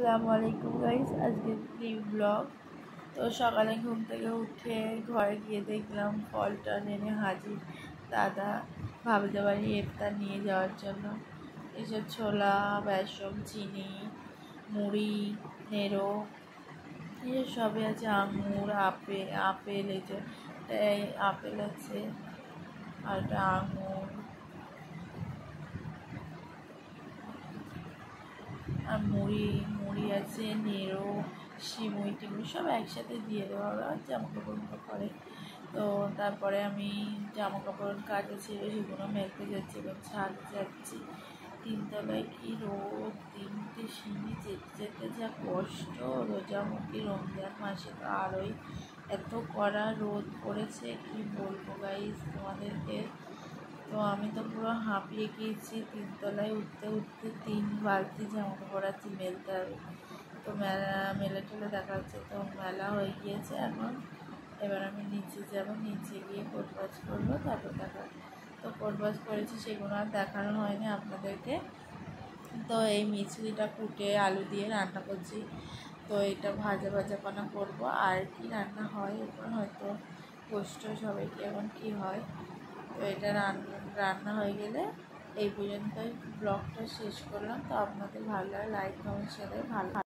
আসসালামু আলাইকুম গাইস, আজকে নিউ ব্লগ। তো সকালে ঘুম থেকে উঠে ঘরে গিয়ে দেখলাম ফলটা এনে হাজির দাদা ভাবিদের বাড়ি ইফতার নিয়ে যাওয়ার জন্য। এসব ছোলা, বেসন, চিনি, মুড়ি, নেড়ো, এসব সবই আছে। আঙুর, আপেল এই যে আপেল আছে, আর একটা আঙুর আর মুড়ি আছে, নেড়ো, সিমুই টিমুই সব একসাথে দিয়ে দেওয়া ওরা জামা কাপড় করে। তো তারপরে আমি জামা কাপড় কাচা ছিল সেগুলো মেলতে যাচ্ছি এবং ছাদ যাচ্ছি। তিনতলায় কি রোদ, 3টে সিঁড়ি যেতে যেতে যা কষ্ট। রোজামুখী রমজান মাসে তো আরোই এত কড়া রোদ পড়েছে, কি বলবো গাইস তোমাদেরকে। তো আমি তো পুরো হাঁপিয়ে গিয়েছি। তিনতলায় উঠতে উঠতে 3 বালতি জামা কাপড় আছে মেলতে হবে। তো মেলে টেলে দেখা যাচ্ছে তো মেলা হয়ে গিয়েছে। এবার আমি নিচে যাব, নিচে গিয়ে কোটবাজ করবো, তারপর তো কোটবাজ করেছি, সেগুলো আর দেখানো হয়নি আপনাদেরকে। তো এই মিছরিটা কুটে আলু দিয়ে রান্না করছি। তো এটা ভাজা পানা করবো, আর কি রান্না হয় এরপর হয়তো গোষ্ঠ সবাইকে এখন কী হয়। তো এটা রান্না হয়ে গেলে এই পর্যন্তই ব্লগটা শেষ করলাম। তো আপনাদের ভালো লাগে লাইক কমেন্ট শেয়ারে ভালো